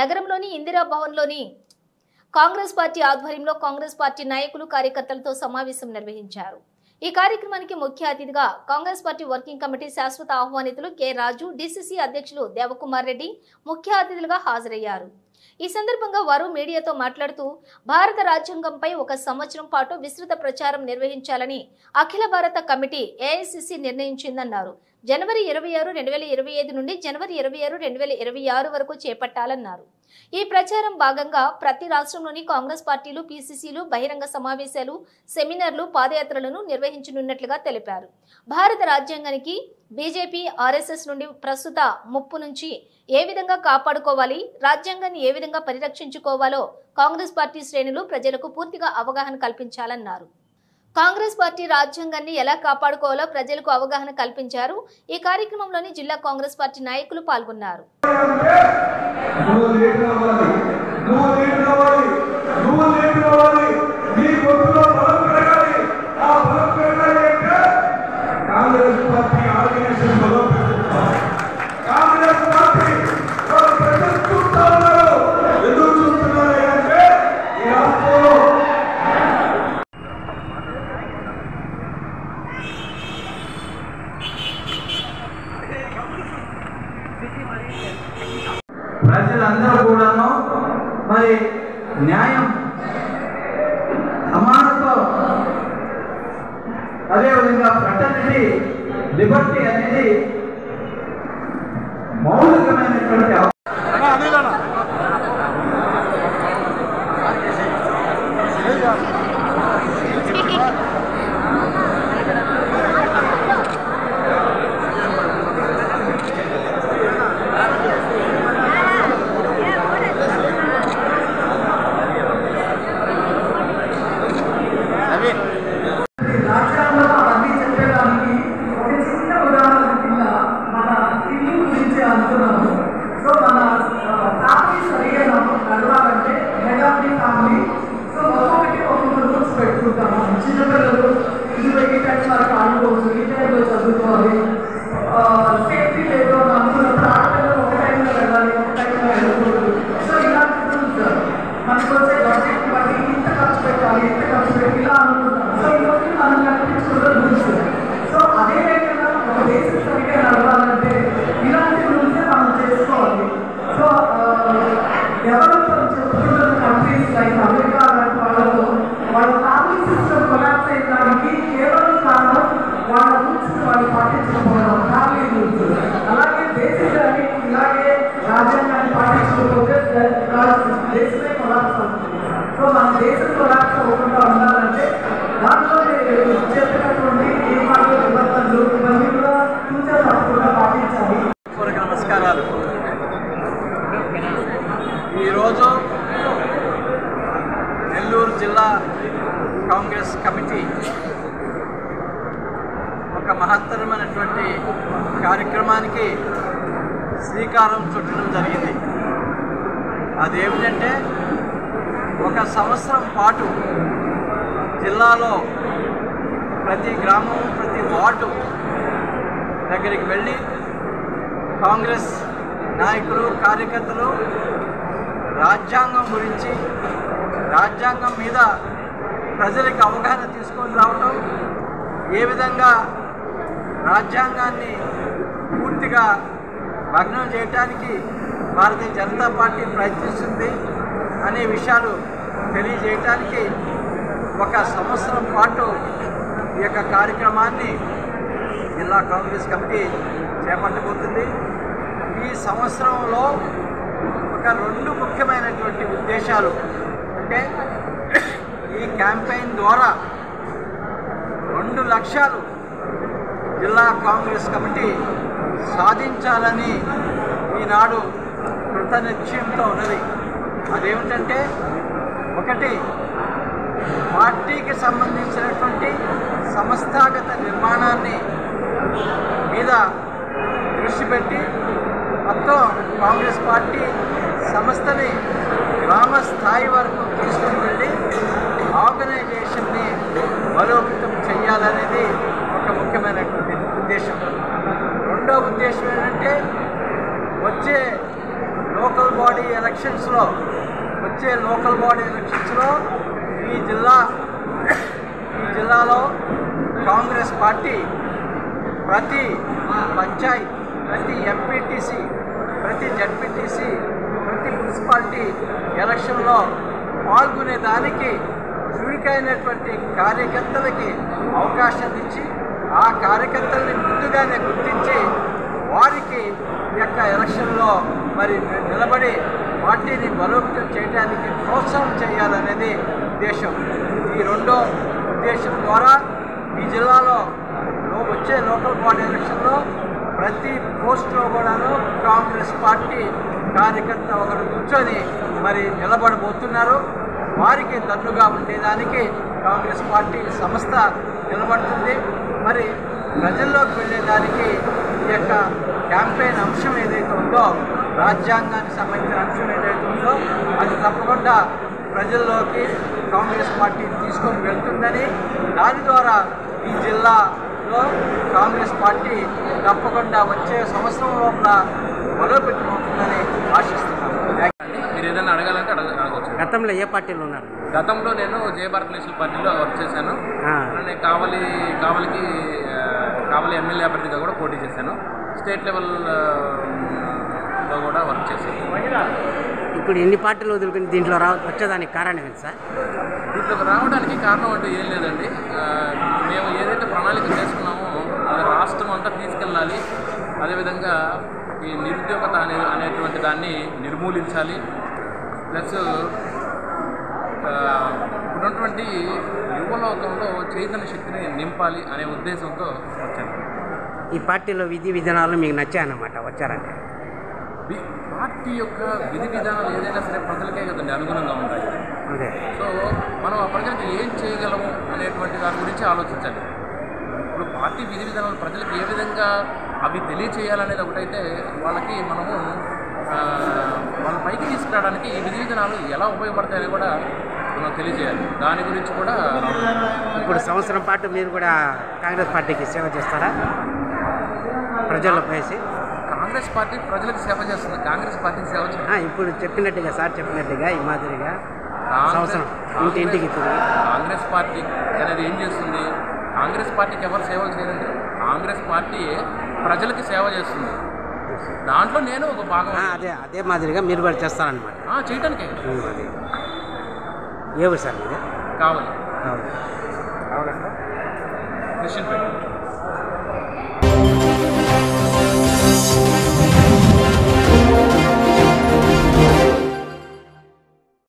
నగరంలోని ఇందిరా భవన్లోని కాంగ్రెస్ పార్టీ ఆధ్వర్యంలో కాంగ్రెస్ పార్టీ నాయకులు కార్యకర్తలతో సమావేశం నిర్వహించారు। ఈ కార్యక్రమానికి ముఖ్య అతిథిగా కాంగ్రెస్ పార్టీ వర్కింగ్ కమిటీ శాశ్వత ఆహ్వానితులు కె రాజు, డిసిసి అధ్యక్షులు దేవకుమార్ రెడ్డి ముఖ్య అతిథులుగా హాజరయ్యారు। ఈ సందర్భంగా వారు మీడియాతో మాట్లాడుతూ భారత రాజ్యాంగంపై ఒక సంవత్సరం పాటు విస్తృత ప్రచారం నిర్వహించాలని అఖిల భారత కమిటీ ఏఐసిసి నిర్ణయించిందన్నారు। జనవరి 26, 2025 నుండి జనవరి 26, 2026 వరకు చేపట్టాలన్నారు। ఈ ప్రచారం భాగంగా ప్రతి రాష్ట్రంలోని కాంగ్రెస్ పార్టీలు, పిసిసిలు బహిరంగ సమావేశాలు, సెమినార్లు, పాదయాత్రలను నిర్వహించనున్నట్లుగా తెలిపారు। భారత రాజ్యాంగానికి బీజేపీ, ఆర్ఎస్ఎస్ నుండి ప్రస్తుత ముప్పు నుంచి ఏ విధంగా కాపాడుకోవాలి, రాజ్యాంగాన్ని ఏ విధంగా పరిరక్షించుకోవాలో కాంగ్రెస్ పార్టీ శ్రేణులు ప్రజలకు పూర్తిగా అవగాహన కల్పించాలన్నారు। కాంగ్రెస్ పార్టీ రాజ్యాంగాన్ని ఎలా కాపాడుకోవాలో ప్రజలకు అవగాహన కల్పించారు। ఈ కార్యక్రమంలోని జిల్లా కాంగ్రెస్ పార్టీ నాయకులు పాల్గొన్నారు। ప్రజలందరూ కూడాను మరి న్యాయం, సమానత్వం, అదేవిధంగా ఫ్రెటర్నిటీ, లిబర్టీ అనేది మౌలికమైనటువంటి చిన్నపిల్లలు ఈ టైం వరకు ఆడుకోవచ్చు, ఈ టైంలో చదువుకోవాలి, సేఫ్టీ లేదు అని అనుకున్నప్పుడు ఆటలు ఒక టైంలో వెళ్ళాలి, ఒక టైంలో వెళ్ళకూడదు। సో ఇలాంటి రూల్స్ మనకు వచ్చే బడ్జెట్ బట్టి ఇంత ఖర్చు పెట్టాలి, ఇంత ఖర్చు పెట్టి ఇలా అనుకుంటాం। సో ఇవన్నీ మనం కనిపించుకున్న రూల్స్। సో అదే విధంగా ఒక దేశం సరిగ్గా నడవాలంటే ఇలాంటి రూల్సే మనం చేసుకోవాలి। సో డెవలప్ చెప్పుకుంటున్న కంట్రీస్ లైక్ అమెరికా లాంటి వాళ్ళలో వాళ్ళ ఫ్యామిలీ సిస్టమ్ కొలాప్స్ అయ్యడానికి కేవలం కారణం వాళ్ళ రూల్స్ వాళ్ళు పాటించకపోవడం, ఫ్యామిలీ రూల్స్। అలాగే బేసిక్గాని ఇలాగే రాజ్యాంగాన్ని పాటించకపోతే దేశమే కొలాప్స్ అవుతుంది। సో మన దేశం కొలాప్స్ అవ్వకుండా ఉండాలంటే దాంట్లో చెప్పినటువంటి నియమాలు, నిబంధనలు ఇవన్నీ కూడా తూచా తప్పకుండా పాటించాలి। నమస్కారాలు। ఈరోజు నెల్లూరు జిల్లా కాంగ్రెస్ కమిటీ ఒక మహత్తరమైనటువంటి కార్యక్రమానికి శ్రీకారం చుట్టడం జరిగింది। అదేమిటంటే ఒక సంవత్సరం పాటు జిల్లాలో ప్రతి గ్రామం, ప్రతి వార్డు దగ్గరికి వెళ్ళి కాంగ్రెస్ నాయకులు, కార్యకర్తలు రాజ్యాంగం గురించి, రాజ్యాంగం మీద ప్రజలకు అవగాహన తీసుకొని రావటం, ఏ విధంగా రాజ్యాంగాన్ని పూర్తిగా భగ్నం చేయడానికి భారతీయ జనతా పార్టీ ప్రయత్నిస్తుంది అనే విషయాలు తెలియజేయటానికి ఒక సంవత్సరం పాటు ఈ యొక్క కార్యక్రమాన్ని జిల్లా కాంగ్రెస్ కమిటీ చేపట్టబోతుంది। ఈ సంవత్సరంలో ఒక 2 ముఖ్యమైనటువంటి ఉద్దేశాలు అంటే ఈ క్యాంపెయిన్ ద్వారా 2 లక్ష్యాలు జిల్లా కాంగ్రెస్ కమిటీ సాధించాలని ఈనాడు కృతనిశ్చయంతో ఉన్నది। అదేమిటంటే ఒకటి, పార్టీకి సంబంధించినటువంటి సంస్థాగత నిర్మాణాన్ని మీద దృష్టి పెట్టి మొత్తం కాంగ్రెస్ పార్టీ సంస్థని గ్రామ స్థాయి వరకు తీసుకుని వెళ్ళి ఆర్గనైజేషన్ని బలోపేతం చేయాలనేది ఒక ముఖ్యమైనటువంటి ఉద్దేశం। రెండో ఉద్దేశం ఏంటంటే వచ్చే లోకల్ బాడీ ఎలక్షన్స్లో వచ్చే లోకల్ బాడీ ఎలక్షన్స్లో ఈ జిల్లాలో కాంగ్రెస్ పార్టీ ప్రతి పంచాయత్, ప్రతి ఎంపీటీసీ, ప్రతి జడ్పీటీసీ, ప్రతి మున్సిపాలిటీ ఎలక్షన్లో పాల్గొనేదానికి చురుకైనటువంటి కార్యకర్తలకి అవకాశం ఇచ్చి ఆ కార్యకర్తల్ని ముందుగానే గుర్తించి వారికి ఈ యొక్క ఎలక్షన్లో మరి నిలబడి పార్టీని బలోపేతం చేయడానికి ప్రోత్సాహం చేయాలనేది ఉద్దేశం. ఈ రెండో ఉద్దేశం ద్వారా ఈ జిల్లాలో వచ్చే లోకల్ బాడీ ఎలక్షన్లో ప్రతి పోస్టులో కూడాను కాంగ్రెస్ పార్టీ కార్యకర్త ఒకరు కూర్చొని మరి నిలబడబోతున్నారు. వారికి దన్నుగా ఉండేదానికి కాంగ్రెస్ పార్టీ సంస్థ నిలబడుతుంది. మరి ప్రజల్లోకి వెళ్ళేదానికి ఈ యొక్క క్యాంపెయిన్ అంశం ఏదైతే ఉందో, రాజ్యాంగానికి సంబంధించిన అంశం ఏదైతే ఉందో అది తప్పకుండా ప్రజల్లోకి కాంగ్రెస్ పార్టీ తీసుకొని వెళ్తుందని, దాని ద్వారా ఈ జిల్లాలో కాంగ్రెస్ పార్టీ తప్పకుండా వచ్చే సంవత్సరం లోపల బలోపేతమవుతుందని ఆశిస్తున్నాను. మీరు ఏదైనా అడగాలంటే అడగవచ్చు. గతంలో ఏ పార్టీలో ఉన్నారు? గతంలో నేను జయ భారత్ నేషనల్ పార్టీలో వర్క్ చేశాను. నేను కావలి ఎమ్మెల్యే అభ్యర్థిగా కూడా పోటీ చేశాను. స్టేట్ లెవెల్లో కూడా వర్క్ చేశాను. ఇప్పుడు ఎన్ని పార్టీలు వదులుకుని దీంట్లో వచ్చేదానికి కారణం ఏంటి సార్? దీంట్లోకి రావడానికి కారణం అంటూ ఏం లేదండి. మేము ఏదైతే ప్రణాళిక చేసుకున్నామో అది రాష్ట్రం అంతా తీసుకెళ్ళాలి. అదేవిధంగా ఈ నిరుద్యోగత అనేటువంటి దాన్ని నిర్మూలించాలి. ప్లస్ ఉన్నటువంటి యువలోకంలో చైతన్య శక్తిని నింపాలి అనే ఉద్దేశంతో వచ్చాను. ఈ పార్టీలో విధి విధానాలు మీకు నచ్చాయన్నమాట వచ్చారంటే? పార్టీ యొక్క విధి విధానాలు ఏదైనా సరే ప్రజలకే కదండి అనుగుణంగా ఉంటాయి. అదే. సో మనం ఆ ప్రజలకు ఏం చేయగలము అనేటువంటి దాని గురించి ఆలోచించాలి. ఇప్పుడు పార్టీ విధి విధానాలు ప్రజలకు ఏ విధంగా అవి తెలియచేయాలనేది ఒకటైతే, వాళ్ళకి మనము వాళ్ళ పైకి తీసుకురావడానికి ఈ విధి విధానాలు ఎలా ఉపయోగపడతాయని కూడా మనం తెలియజేయాలి. దాని గురించి కూడా ఇప్పుడు సంవత్సరం పాటు మీరు కూడా కాంగ్రెస్ పార్టీకి సేవ చేస్తారా? ప్రజల్లో వేసి కాంగ్రెస్ పార్టీ ప్రజలకు సేవ చేస్తుంది. కాంగ్రెస్ పార్టీకి సేవ చేస్తుంది. ఇప్పుడు చెప్పినట్టుగా సార్ చెప్పినట్టుగా ఈ మాదిరిగా సంవత్సరం ఇంటింటికి కాంగ్రెస్ పార్టీ అనేది ఏం చేస్తుంది? కాంగ్రెస్ పార్టీకి ఎవరు సేవలు చేయాలండి? కాంగ్రెస్ పార్టీ ప్రజలకి సేవ చేస్తుంది. దాంట్లో నేను ఒక భాగం. అదే మాదిరిగా మీరు కూడా చేస్తారనమాట. చేయటానికి ఏ ఊరు సార్ మీది? కావాలి కావాలి. క్రిస్టియన్